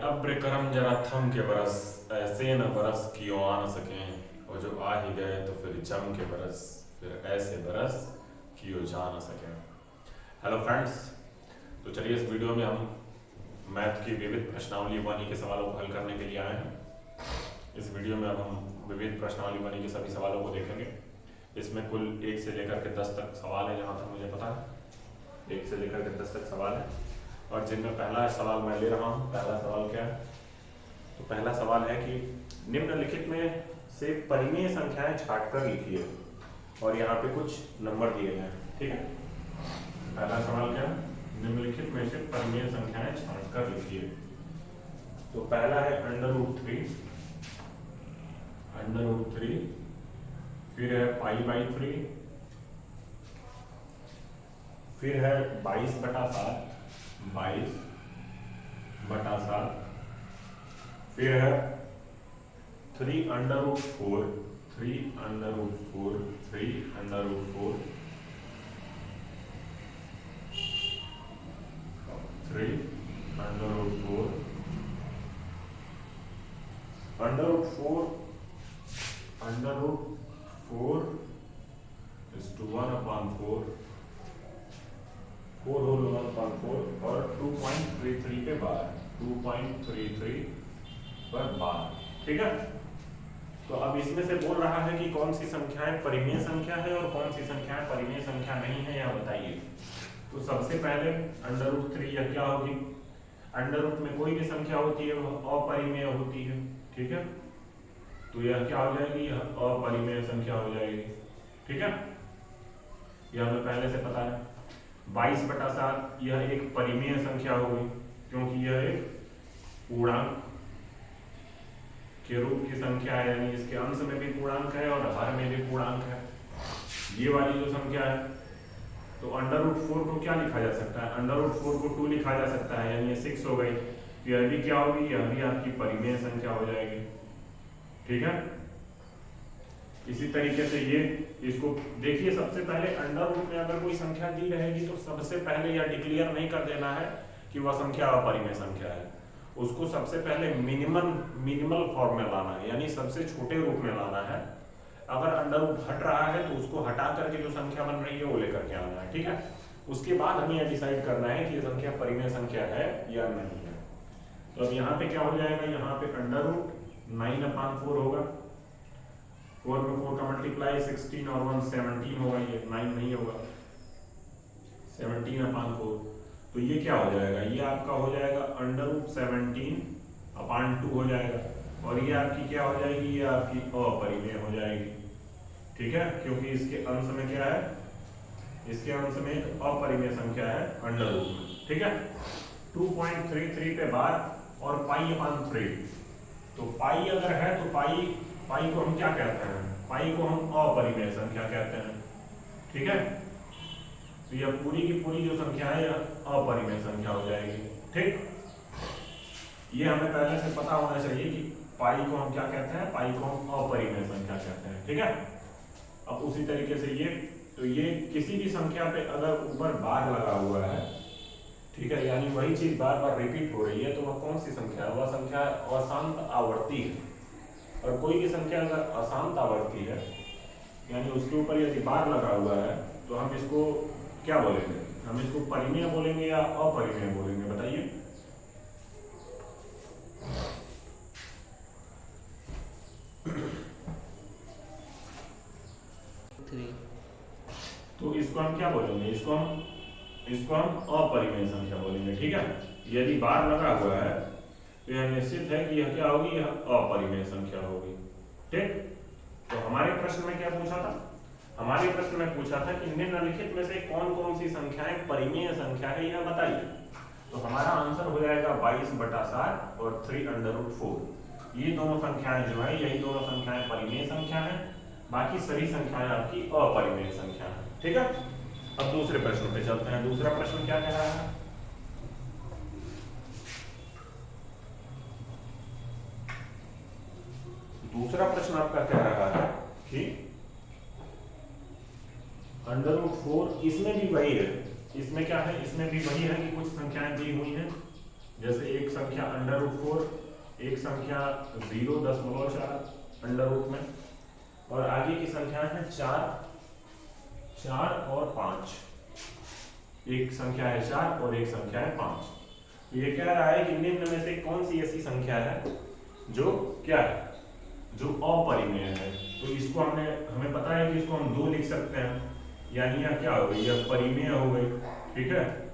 अब्र करम जरा थम के बरस, ऐसे न बरस कि ओ आ न सकें, और जो आ ही गए तो फिर जम के बरस, फिर ऐसे बरस कि ओ जा न सकें। हेलो फ्रेंड्स, तो चलिए इस वीडियो में हम मैथ की विविध प्रश्नावली वानी के सवालों को हल करने के लिए आए हैं। इस वीडियो में अब हम विविध प्रश्नावली वानी के सभी सवालों को देखेंगे। इसमें कुल 1 से लेकर के 10 तक सवाल है, जहाँ तक मुझे पता है 1 से लेकर के 10 तक सवाल है, और जिनमें पहला सवाल मैं ले रहा हूँ। पहला सवाल क्या है? तो पहला सवाल है कि निम्नलिखित में से परिमेय संख्याएं छांटकर लिखिए, और यहाँ पे कुछ नंबर दिए गए हैं। ठीक है, पहला सवाल क्या है? निम्नलिखित में से परिमेय संख्याएं छांटकर लिखिए। तो पहला है √3, √3, फिर है π/3, फिर है 22/7, 22/7, फिर है 3√4, 3√4, 3√4, 3√4, √4 is to 1/4, 4 whole 1/4, और 2.33 पे बार, 2.33 पर बार। ठीक है, तो अब इसमें से बोल रहा है कि कौन सी संख्याएं परिमेय संख्या है और कौन सी संख्याएं परिमेय संख्या नहीं है, यह बताइए। तो सबसे पहले √3 यह क्या होगी? अंडर रूट में कोई भी संख्या होती है वह अपरिमेय होती है। ठीक है, तो यह क्या हो जाएगी? यह अपरिमेय संख्या हो जाएगी। ठीक है, यह हमें पहले से पता है। 22/7 यह एक परिमेय संख्या होगी, क्योंकि यह एक पूर्णांक के रूप की संख्या है, यानी इसके अंश में भी पूर्णांक है और हर में भी पूर्णांक है। ये वाली जो संख्या है, तो √4 को क्या लिखा जा सकता है? √4 को 2 लिखा जा सकता है, यानी ये 6 हो गई। तो यह भी क्या होगी? यह भी आपकी परिमेय संख्या हो जाएगी। ठीक है, इसी तरीके से ये इसको देखिए। सबसे पहले √, में अगर कोई संख्या दी रहेगी तो सबसे पहले यह डिक्लेयर नहीं कर देना है कि वह संख्या अपरिमेय संख्या है। उसको सबसे पहले मिनिमल फॉर्म में लाना है, यानी सबसे छोटे रूप में लाना है। अगर √, हट रहा है तो उसको हटा करके जो संख्या बन रही है वो लेकर के आना है। ठीक है, उसके बाद हमें यह डिसाइड करना है कि यह संख्या परिमेय संख्या है या नहीं है। तो अब यहाँ पे क्या हो जाएगा? यहाँ पे √9/4 होगा, 4 में 4 का मल्टीप्लाई 16 और 1 17 होगा, ये 9 नहीं होगा, 17/4। तो ये क्या हो जाएगा? ये आपका हो जाएगा √17/2 हो जाएगा, और ये आपकी क्या हो जाएगी? ये आपकी अपरिमेय हो जाएगी। ठीक है, क्योंकि इसके अंश में क्या है? इसके अंश में एक अपरिमेय संख्या है √। ठीक है, 2.33 पे बार और π/3। तो पाई अगर है तो पाई को हम क्या कहते हैं? पाई को हम अपरिमेय संख्या कहते हैं। ठीक है, तो यह पूरी की पूरी जो संख्या है यह अपरिमेय संख्या हो जाएगी। ठीक, ये हमें पहले से पता होना चाहिए कि पाई को हम क्या कहते हैं? पाई को हम अपरिमेय संख्या कहते हैं। ठीक है, अब उसी तरीके से ये, तो ये किसी भी संख्या पे अगर ऊपर बार लगा हुआ है, ठीक है, यानी वही चीज बार बार रिपीट हो रही है, तो वह कौन सी संख्या है? वह संख्या अशांत आवर्ती है। और कोई भी संख्या अगर अशांत आवर्ती है, यानी उसके ऊपर यदि बार लगा हुआ है, तो हम इसको क्या बोलेंगे? हम इसको परिमेय बोलेंगे या अपरिमेय बोलेंगे? बताइए। तो इसको हम क्या बोलेंगे? इसको हम अपरिमेय संख्या बोलेंगे। ठीक है, यदि बार लगा हुआ है तो यह निश्चित है कि यह क्या होगी? यह अपरिमेय संख्या होगी। ठीक, तो हमारे प्रश्न में क्या पूछा था? हमारे प्रश्न में पूछा था कि निम्नलिखित में से कौन कौन सी संख्याएं परिमेय संख्या है, यह बताइए। तो हमारा आंसर हो जाएगा 22/7 और 3√4। ये दोनों संख्याएं जो है, यही दोनों संख्याएं परिमेय संख्या है, बाकी सभी संख्याएं आपकी अपरिमेय संख्या है। ठीक है, अब दूसरे प्रश्न पे चलते हैं। दूसरा प्रश्न क्या कह रहा है? दूसरा प्रश्न आपका कह रहा है कि √4, इसमें भी वही है। इसमें क्या है? इसमें भी वही है कि कुछ संख्याएं दी हुई हैं जैसे एक संख्या √4, एक संख्या 0.4 अंडर रूट में, और आगे की संख्या है 4 और 5। एक संख्या है 4 और एक संख्या है 5। तो ये कह रहा है कि निम्न में से कौन सी ऐसी संख्या है जो क्या है, जो अपरिमेय है। तो इसको हमें पता है कि इसको हम 2 लिख सकते हैं, यानी यह क्या हो गई, यह परिमेय हो गई, ठीक है,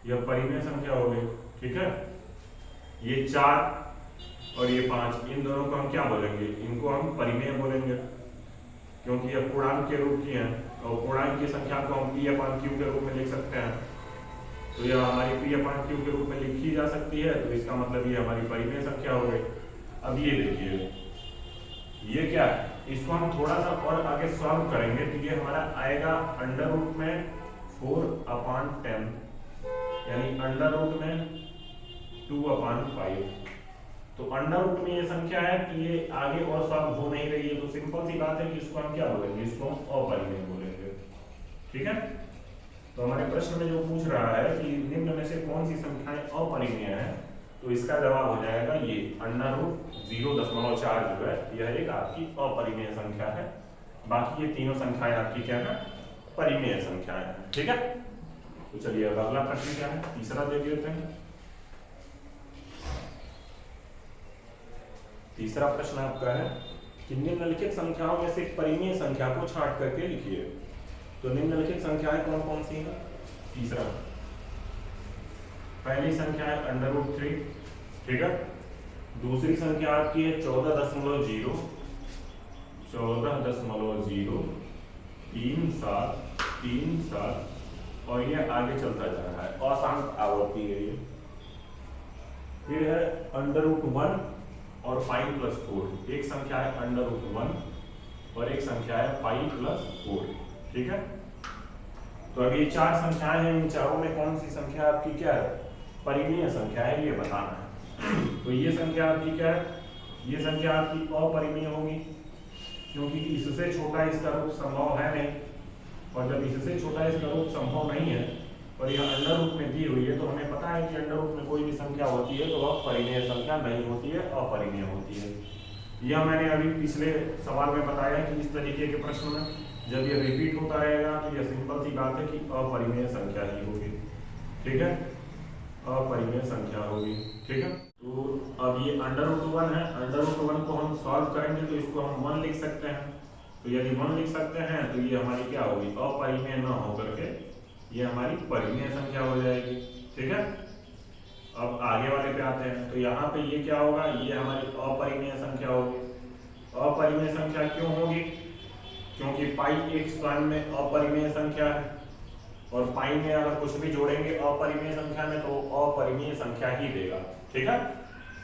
यह परिमेय संख्या हो गई, ठीक है। ये 4 और ये 5, इन दोनों को हम क्या बोलेंगे, इनको हम परिमेय बोलेंगे, क्योंकि यह पूर्णांक के रूप की है, और पूर्णांक की संख्या को हम P/Q के रूप में लिख सकते हैं। तो यह हमारी P/Q के रूप में लिखी जा सकती है, तो इसका मतलब ये हमारी परिमेय संख्या हो गई। अब ये देखिए, ये क्या है, इसको हम थोड़ा सा और आगे सॉल्व करेंगे तो ये हमारा आएगा अंडर रूट में 4/10, यानी अंडर रूट में 2/5। तो अंडर रूट में ये संख्या है, तो ये आगे और सॉल्व हो नहीं रही है, तो सिंपल सी बात है कि इसको हम क्या बोलेंगे, इसको हम अपरिमेय बोलेंगे, ठीक है। तो हमारे प्रश्न में जो पूछ रहा है कि निम्न में से कौन सी संख्याएं अपरिमेय है, तो इसका जवाब हो जाएगा ये अंडर रूट 0.4 जो है, यह एक आपकी अपरिमेय संख्या है। बाकी ये तीनों संख्याएं आपकी क्या है, परिमेय संख्याएं हैं, ठीक है। तो चलिए अब अगला प्रश्न क्या है, तीसरा देख लेते हैं। तीसरा प्रश्न आपका है कि निम्नलिखित संख्याओं में से परिमेय संख्या को छांट करके लिखिए। तो निम्नलिखित संख्याएं कौन कौन सी हैं। तीसरा, पहली संख्या है अंडर रूट 3, ठीक है। दूसरी संख्या आपकी है 14.0, 37, और ये आगे चलता जा रहा है, असांक आवर्ती है ये। फिर है अंडर रूट 1 और 5+4, एक संख्या है अंडर रूट 1 और एक संख्या है 5+4, ठीक है। तो अब ये 4 संख्याएं हैं, इन चारों में कौन सी संख्या आपकी क्या है, परिमेय संख्या है, ये बताना है। तो ये संख्या आपकी क्या है, ये संख्या आपकी अपरिमेय होगी, क्योंकि इससे छोटा इसका रूट संभव है नहीं, और जब इससे छोटा इसका रूट संभव नहीं है और यह अंडर रूट में दी हुई है, तो हमें पता है कि अंडर रूट में कोई भी संख्या होती है तो वह परिमेय संख्या नहीं होती है, अपरिमेय होती है। यह मैंने अभी पिछले सवाल में बताया कि इस तरीके के प्रश्न में जब यह रिपीट होता रहेगा तो यह सिंपल सी बात है कि अपरिमेय संख्या ही होगी, ठीक है, अपरिमेय संख्या होगी, ठीक है। तो अब ये अंडर रूट 1 है, अंडर रूट 1 को हम सॉल्व करेंगे तो इसको हम 1 लिख सकते हैं। तो यदि 1 लिख सकते हैं तो ये हमारी क्या होगी, अपरिमेय न होकर के ये हमारी परिमेय संख्या हो जाएगी, ठीक है। अब आगे वाले पे आते हैं, तो यहाँ पे ये क्या होगा, ये हमारी अपरिमेय संख्या होगी। अपरिमेय संख्या क्यों होगी, क्योंकि पाई एक स्वयं में अपरिमेय संख्या है, और पाई में अगर कुछ भी जोड़ेंगे अपरिमेय संख्या में तो अपरिमेय संख्या ही देगा, ठीक है।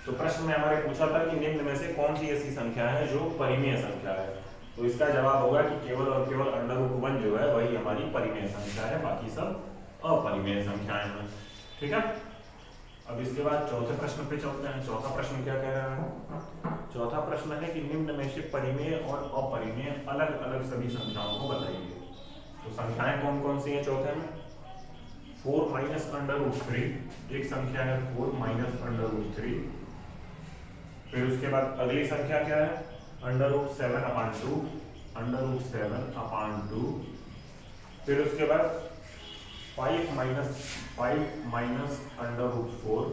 तो प्रश्न में हमारे पूछा था कि निम्न में से कौन सी ऐसी संख्या है जो परिमेय संख्या है, तो इसका जवाब होगा कि केवल और केवल अंडर रूट 1 जो है वही हमारी परिमेय संख्या है, बाकी सब अपरिमेय संख्याएं हैं, ठीक है। अब इसके बाद चौथे प्रश्न पे चलते हैं। चौथा प्रश्न क्या कह रहा है, चौथा प्रश्न है कि निम्न में से परिमेय और अपरिमेय अलग अलग सभी संख्याओं को बताइए। तो संख्याएं कौन कौन सी हैं चौथे में, 4 माइनस अंडर रूट 3, एक संख्या है 4 माइनस अंडर रूट 3। फिर उसके बाद अगली संख्या क्या है, अंडर रूट 7/2, अंडर रूट 7/2। फिर उसके बाद 5 माइनस अंडर रूट 4,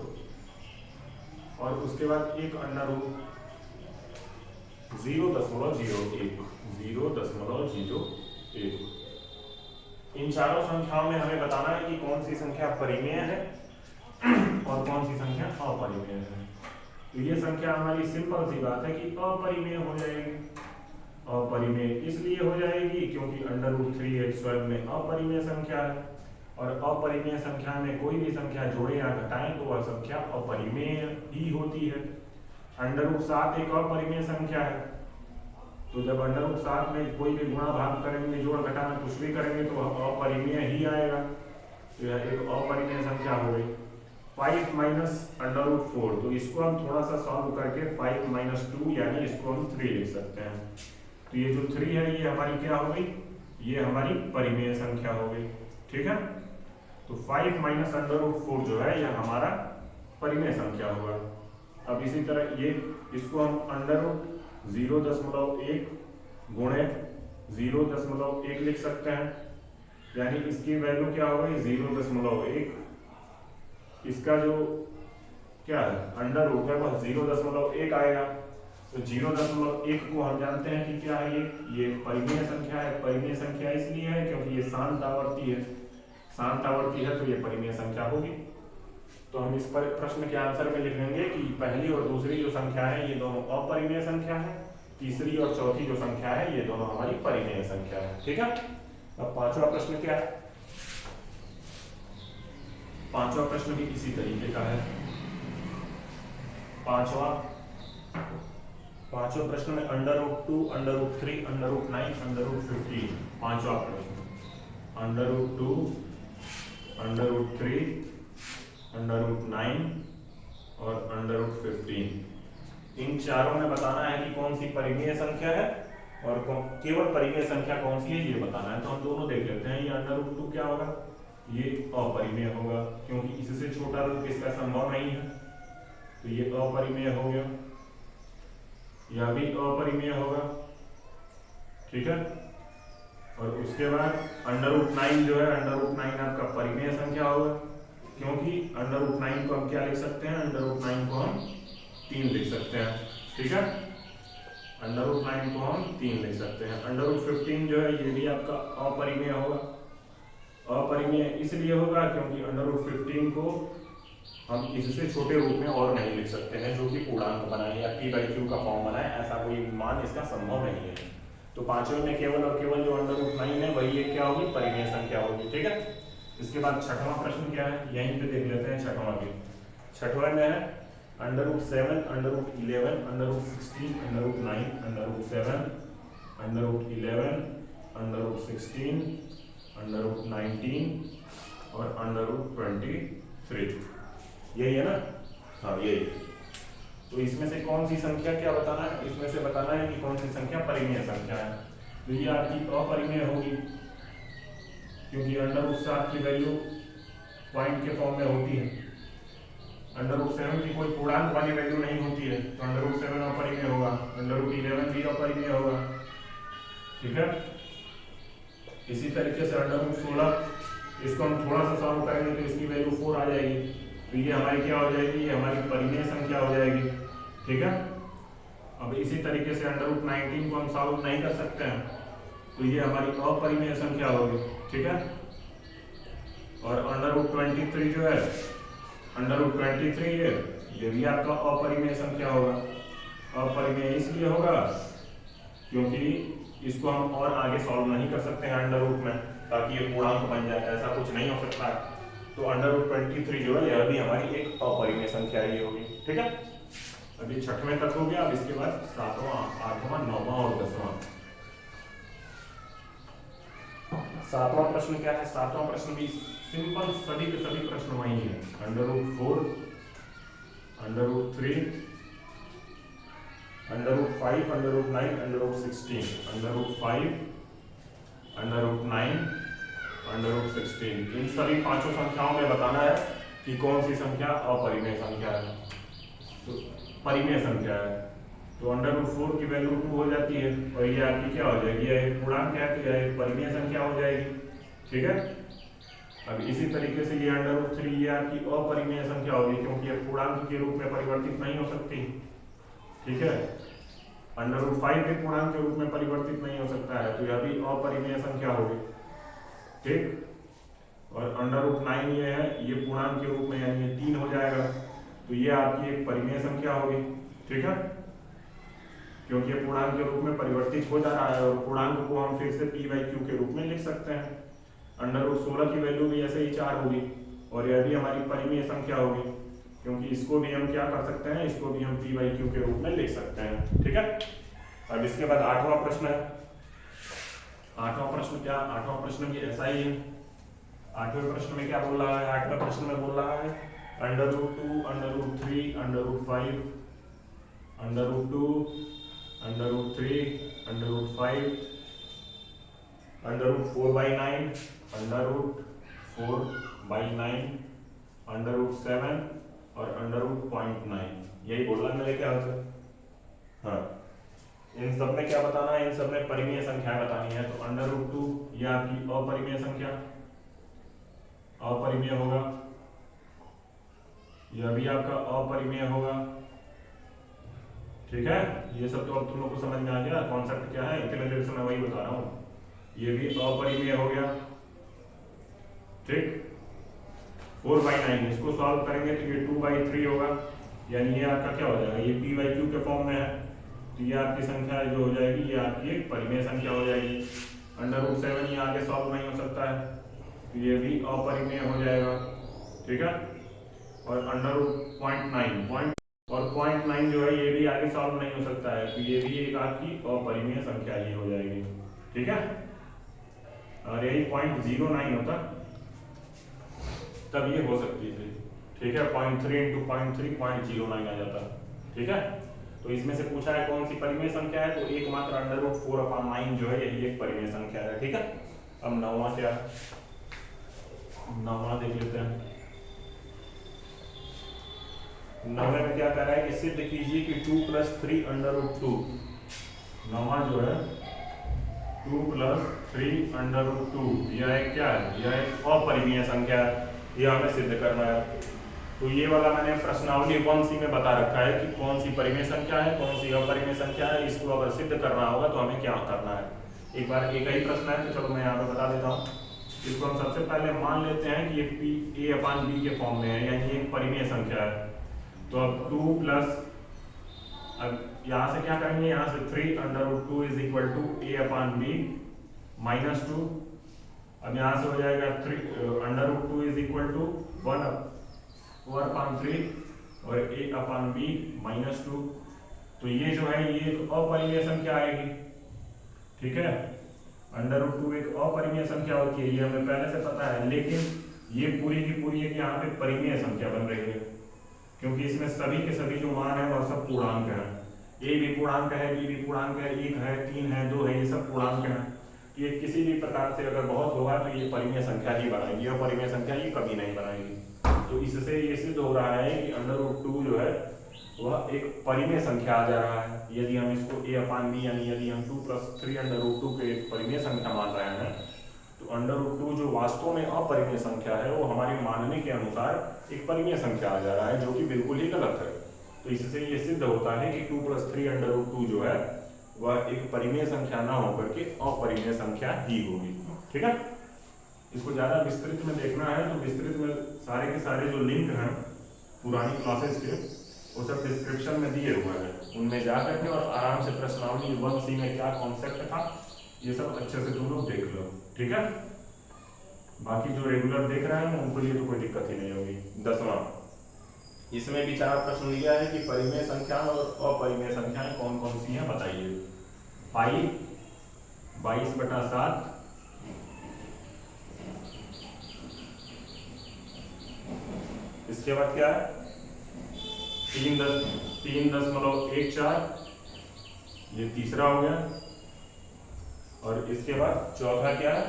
और उसके बाद एक अंडर रूट 0.01। इन चारों संख्याओं में हमें बताना है कि कौन सी संख्या परिमेय है और कौन सी संख्या अपरिमेय है। तो ये संख्या हमारी सिंपल सी बात है कि अपरिमेय हो जाएगी। अपरिमेय इसलिए हो जाएगी क्योंकि अंडर रूट 3 एक स्वयं में अपरिमेय संख्या है, और अपरिमेय संख्या में कोई भी संख्या जोड़े या घटाएं तो वह संख्या अपरिमेय ही होती है। अंडर रूट 7 एक अपरिमेय संख्या है, तो जब अंडर रूट 7 में कोई भी गुणा भाग करेंगे, जोड़ घटाना कुछ भी करेंगे तो वह अपरिमेय ही आएगा, तो यह एक अपरिमेय संख्या हो गई। 5 माइनस अंडर रूट 4, तो इसको हम थोड़ा सा सॉल्व करके 5 माइनस 2 यानी इसको हम 3 लिख सकते हैं। तो ये जो 3 है ये हमारी क्या हो गई, ये हमारी परिमेय संख्या हो गई, ठीक है। तो 5 माइनस अंडर रूट 4 जो है यह हमारा परिमेय संख्या होगा। अब इसी तरह ये इसको हम अंडर रूट 0.1 गुणे 0.1 लिख सकते हैं, यानी इसकी वैल्यू क्या हो गई 0.1, इसका जो क्या है अंडर रूट है वह 0.1 आएगा। तो 0.1 को हम जानते हैं कि क्या है, ये परिमेय संख्या है। परिमेय संख्या इसलिए है क्योंकि ये शांत आवर्ती है, शांत आवर्ती है तो ये परिमेय संख्या होगी। तो हम इस पर प्रश्न के आंसर में लिखेंगे कि पहली और दूसरी जो संख्या है ये दोनों अपरिमेय संख्या है, तीसरी और चौथी जो संख्या है ये दोनों हमारी परिमेय संख्या है। ठीक है। अब पांचवा प्रश्न क्या है, पांचवा प्रश्न भी इसी तरीके का है। पांचवा प्रश्न में under root 2, under root 3, under root 9, under root 15, पांचवा प्रश्न under root 2, under root 3, under root 9 और अंडर रूट 15, इन चारों में बताना है कि कौन सी परिमेय संख्या है और केवल परिमेय संख्या कौन सी है ये बताना है। तो हम दोनों देख लेते हैं। ये अंडर रूट 2 क्या होगा, ये अपरिमेय होगा क्योंकि इससे छोटा रूट इसका संभव नहीं है, तो ये अपरिमेय हो गया। यह भी अपरिमेय होगा। ठीक है। और उसके बाद अंडर रूट 9 जो है, अंडर रूट 9 आपका परिमेय संख्या होगा क्योंकि अंडर रूट 9 को हम क्या लिख सकते हैं, अंडर रूट 9 को हम 3 लिख सकते हैं। ठीक है। अंडर रूट 9 को हम 3 लिख सकते हैं। अंडर रूट 15 जो है ये भी आपका अपरिमेय होगा। अपरिमेय इसलिए होगा क्योंकि अंडर रूट 15 को हम इससे छोटे रूप में और नहीं लिख सकते हैं जो कि पूर्णांक बनाए या p/q का फॉर्म बनाए, ऐसा कोई मान इसका संभव नहीं है। तो पांचवें में केवल और केवल जो अंडर रूट 9 है वही एक क्या होगी, परिमेय संख्या होगी। ठीक है। इसके बाद छठवां प्रश्न क्या है, यहीं पे देख लेते हैं छठवां भी। छठवें में है under root 7, under root 11, under root 16, under root 9, under root 7, under root 11, under root 16, under root 19 और अंडर रूट 23। यही है ना, हाँ यही। तो इसमें से कौन सी संख्या क्या बताना है, इसमें से बताना है कि कौन सी संख्या परिमेय संख्या है। तो ये आपकी अपरिमेय होगी क्योंकि अंडर रूट 7 की वैल्यू पॉइंट के फॉर्म में होती है। अंडर रूट 7 की कोई पूर्णांक वाली वैल्यू नहीं होती है, तो अंडर रूट 7 अपरिमेय होगा। अंडर रूट 11 भी अपरिमेय होगा। ठीक है। इसी तरीके से अंडर रूट 16, इसको हम थोड़ा सा सॉल्व करेंगे तो इसकी वैल्यू 4 आ जाएगी, तो ये हमारी क्या हो जाएगी, ये हमारी परिमेय संख्या हो जाएगी। ठीक है। अब इसी तरीके से अंडर रूट 19 को हम सॉल्व नहीं कर सकते हैं, तो ये हमारी अपरिमेय संख्या होगी। ठीक है। और अंडर रूट 23 जो है, अंडर रूट 23 ये भी आपका अपरिमेय संख्या होगा। अपरिमेय इसलिए होगा क्योंकि इसको हम और आगे सॉल्व नहीं कर सकते हैं अंडर रूट में ताकि ये पूर्णांक बन जाए, ऐसा कुछ नहीं हो सकता है। तो अंडर रूट 23 जो है यह भी हमारी एक अपरिमेय संख्या ही होगी। ठीक है। अभी छठवें तक हो गया। अब इसके बाद 7वां, 8वां, 9वां और 10वां। 7वां प्रश्न क्या है, 7वां प्रश्न भी सिंपल, सभी के सभी प्रश्न वही है। Under root 4, under root 3, under root 5, under root 9, under root 16, under root 5, under root 9, under root 16, इन सभी पांचों संख्याओं में बताना है कि कौन सी संख्या अपरिमेय संख्या है। तो परिमेय संख्या है तो अंडर रूट 4 की वैल्यू 2 हो जाती है और ये आपकी क्या हो जाएगी, यह पूर्णांक है तो यह परिमेय संख्या हो जाएगी। ठीक है। अब इसी तरीके से ये अंडर रूट 3 ये आपकी अपरिमेय संख्या होगी क्योंकि ये पूर्णांक के रूप में परिवर्तित नहीं हो सकती। ठीक है। अंडर रूट 5 भी पूर्णांक के रूप में परिवर्तित नहीं हो सकता है, तो यह भी अपरिमेय संख्या होगी। ठीक। और अंडर रूट 9 ये है, ये पूर्णांक के रूप में यानी ये 3 हो जाएगा, तो ये आपकी एक परिमेय संख्या होगी। ठीक है। क्योंकि ये पूर्णांक के रूप में परिवर्तित हो जा रहा है और पूर्णांक को हम फिर से p/q के रूप में लिख सकते हैं। अंडर रूट 16 की वैल्यू भी ऐसे ही 4 होगी और यह भी हमारी परिमेय संख्या होगी क्योंकि इसको भी हम क्या कर सकते हैं, इसको भी हम p/q के रूप में लिख सकते हैं। ठीक है। अब इसके बाद 8वां प्रश्न है। 8वां प्रश्न क्या, 8वां प्रश्न भी ऐसा ही है। 8वें प्रश्न में क्या बोल रहा है, 8वें प्रश्न में बोल रहा है under root 2, under root 3, under root 5, under root 2, under root 3, under root 5, under root 4/9, under root 4/9, under root 7, और अंडर रूट 0.9, यही बोलना मेरे ख्याल से। हाँ, इन सब में क्या बताना है, इन सब में परिमेय संख्याएं बतानी है। तो अंडर रूट 2 ये आपकी अपरिमेय संख्या, अपरिमेय होगा, यह भी आपका अपरिमेय होगा। ठीक है, ये सब तो अब तुम लोग को समझ में आ गया कॉन्सेप्ट क्या है, इतने देर से मैं वही बता रहा हूँ। ये भी अपरिमेय हो गया। ठीक, 4/9 इसको सॉल्व करेंगे तो ये 2/3 होगा, यानी ये आपका क्या हो जाएगा, ये p/q के फॉर्म में है, तो ये आपकी संख्या जो हो जाएगी ये आपकी एक परिमेय संख्या हो जाएगी। अंडर रूट 7 ये आगे सॉल्व नहीं हो सकता है, तो ये भी अपरिमेय हो जाएगा। ठीक है, और अंडर रूट 0.9 और 0.9 जो है ये भी आगे सॉल्व नहीं हो सकता है, तो ये भी एक आपकी अपरिमेय संख्या ही हो जाएगी। ठीक है, और यही 0.09 होता तब ये हो सकती थी। ठीक है, 0.3 इंटू 0.3 0.09 आ जाता। ठीक है, तो इसमें से पूछा है कौन सी परिमेय संख्या है, तो एकमात्र अंडर रूट 4/9 जो है यही एक परिमेय संख्या है। ठीक है, अब नौवां क्या है, नौवां देख लेते हैं। नौवें में क्या कह रहा है कि सिद्ध कीजिए कि 2 + 3 अंडर रूट 2, नौवां जो है 2 + 3 अंडर रूट 2 यह एक क्या है, यह एक अपरिमेय संख्या है, यह हमें सिद्ध करना है। तो ये वाला मैंने प्रश्नावली 1C में बता रखा है कि कौन सी परिमेय संख्या है, कौन सी अपरिमेय संख्या है। इसको अगर सिद्ध करना होगा तो हमें क्या करना है, एक बार एक ही प्रश्न है तो चलो मैं यहाँ पे बता देता हूँ। इसको हम सबसे पहले मान लेते हैं कि ये a/b के फॉर्म में है, यानी एक परिमेय संख्या है। तो अब 2 प्लस, अब यहाँ से क्या करेंगे, यहाँ से 3 under root 2 is equal to a/b minus 2। अब यहाँ से हो जाएगा 3 under root 2 is equal to 1/3 और a/b माइनस 2। तो ये जो है ये एक अपरिमेय संख्या आएगी। ठीक है, अंडर रूट 2 एक अपरिमेय संख्या होती है, ये हमें पहले से पता है, लेकिन ये पूरी की पूरी एक यहाँ पे परिमेय संख्या बन रही है, क्योंकि इसमें सभी के सभी जो मान है वह सब पूर्णांक है। a भी पूर्णांक है, b भी पूर्णांक है, 1 है, 3 है, 2 है, ये सब पूर्णांक है। ये किसी भी प्रकार से अगर बहुत होगा तो ये परिमेय संख्या ही बनाएगी, और परिमेय संख्या ये कभी नहीं बनाएगी। तो इससे ये सिद्ध हो रहा है कि अंडर रूट 2 जो है वह एक परिमेय संख्या आ जा रहा है। यदि हम इसको a/b यानी यदि हम 2 + 3 अंडर रूट 2 के एक परिमेय संख्या मान रहे हैं, तो अंडर रूट 2 जो वास्तव में अपरिमेय संख्या है वो हमारे मानने के अनुसार एक परिमेय संख्या आ जा रहा है, जो कि बिल्कुल ही गलत है। तो इससे ये सिद्ध होता है कि 2 + 3 अंडर रूट 2 जो है वह एक परिमेय संख्या ना होकर के अपरिमेय संख्या ही होगी। ठीक है, इसको ज्यादा विस्तृत में देखना है तो विस्तृत में सारे के सारे जो लिंक हैं पुरानी क्लासेस के वो सब डिस्क्रिप्शन में दिए हुए हैं, उनमें जा करके और आराम से प्रश्नावली 1C में क्या कॉन्सेप्ट था ये सब अच्छे से तुम लोग देख लो। ठीक है, बाकी जो रेगुलर देख रहे हैं उनको लिए तो कोई दिक्कत ही नहीं होगी। 10वां, इसमें भी 4 प्रश्न दिया है कि परिमेय संख्या और अपरिमेय संख्याएं कौन कौन सी हैं बताइए। पाई 22/7, इसके बाद क्या है 3.14, ये तीसरा हो गया, और इसके बाद चौथा क्या है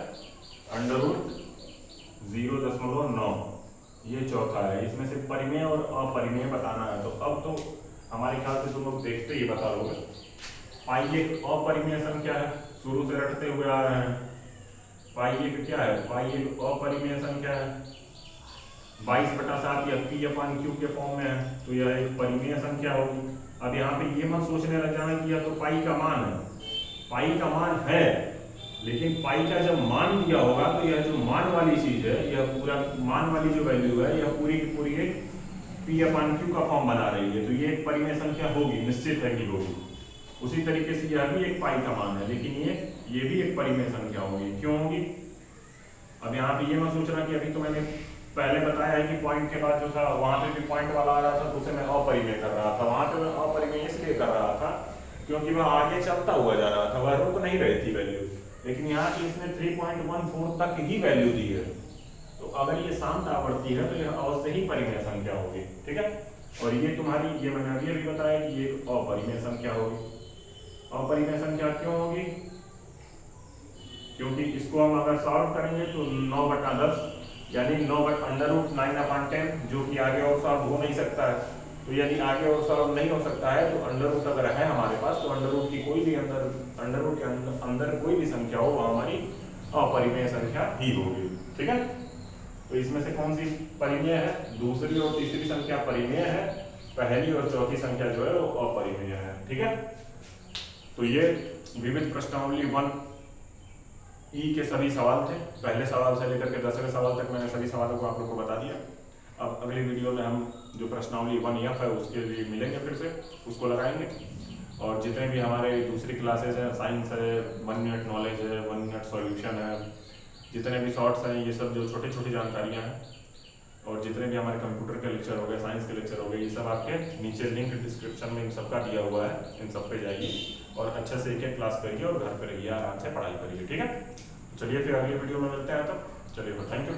अंडर रूट 0.9, ये चौथा है। इसमें से परिमेय और अपरिमेय बताना है। तो अब तो हमारे ख्याल से तुम लोग देखते ही बता लोगे। पाई एक अपरिमेय संख्या है, शुरू से रटते हुए आ रहे हैं। पाई एक क्या है, पाई एक अपरिमेय संख्या है, 22/7 या p/q के फॉर्म में है, तो यह एक परिमेय संख्या होगी। अब यहाँ पे ये मत सोचने लग जाना कि यह तो पाई का मान है, पाई का मान है, लेकिन पाई का जब मान दिया होगा तो यह जो मान वाली चीज है, यह पूरा मान वाली जो वैल्यू है यह पूरी की पूरी एक p/q का फॉर्म बना रही है, तो ये एक परिमेय संख्या होगी, निश्चित है कि होगी। उसी तरीके से यह भी एक पाई का मान है, लेकिन ये भी एक परिमेय संख्या होगी। क्यों होगी, अब यहाँ पे ये मत सोचना कि अभी तो मैंने पहले बताया है कि पॉइंट के बाद जो था वहां पे भी पॉइंट वाला आ रहा था तो उसे मैं अपरिमेय कर रहा था, वहां पे मैं अपरिमेय इसलिए कर रहा था क्योंकि वह आगे चलता हुआ जा रहा था, वह रुक नहीं रही थी वैल्यू, लेकिन यहाँ की इसने 3.14 तक ही वैल्यू दी है, तो अगर ये शांत आवर्ती है तो यह अवश्य ही परिमेय संख्या होगी। ठीक है, और ये तुम्हारी ये मैंने अभी अभी बताया कि ये अपरिमेय संख्या होगी। अपरिमेय संख्या क्यों होगी, क्योंकि इसको हम अगर सॉल्व करेंगे तो 9/10 यानी 9/√9/10 जो कि आगे और सॉल्व हो नहीं सकता है। तो यदि आगे और सॉल्व नहीं हो सकता है तो अंडर रूट अगर है हमारे पास तो अंडर रूट की कोई भी अंडर रूट के अंदर कोई भी संख्या हो वो हमारी अपरिमेय संख्या ही होगी। ठीक है, तो इसमें से कौन सी परिमेय है? दूसरी और तीसरी संख्या परिमेय है, पहली और चौथी संख्या जो है वो अपरिमेय है। ठीक है, तो ये विविध प्रश्नावली 1E के सभी सवाल थे। पहले सवाल से लेकर के 10वें सवाल तक मैंने सभी सवालों को आप लोग को बता दिया। अब अगली वीडियो में हम जो प्रश्नावली 1F है उसके लिए मिलेंगे, फिर से उसको लगाएंगे। और जितने भी हमारे दूसरी क्लासेस हैं, साइंस है, 1 मिनट नॉलेज है, 1 मिनट सॉल्यूशन है, जितने भी शॉर्ट्स हैं, ये सब जो छोटी छोटी जानकारियाँ हैं, और जितने भी हमारे कंप्यूटर के लेक्चर हो गए, साइंस के लेक्चर हो गए, ये सब आपके नीचे लिंक डिस्क्रिप्शन में इन सबका दिया हुआ है। इन सब पे जाइए और अच्छे से एक क्लास करिए और घर पे रहिए, आराम से पढ़ाई करिए। ठीक है, चलिए फिर अगली वीडियो में मिलते हैं। तब चलिए, थैंक यू।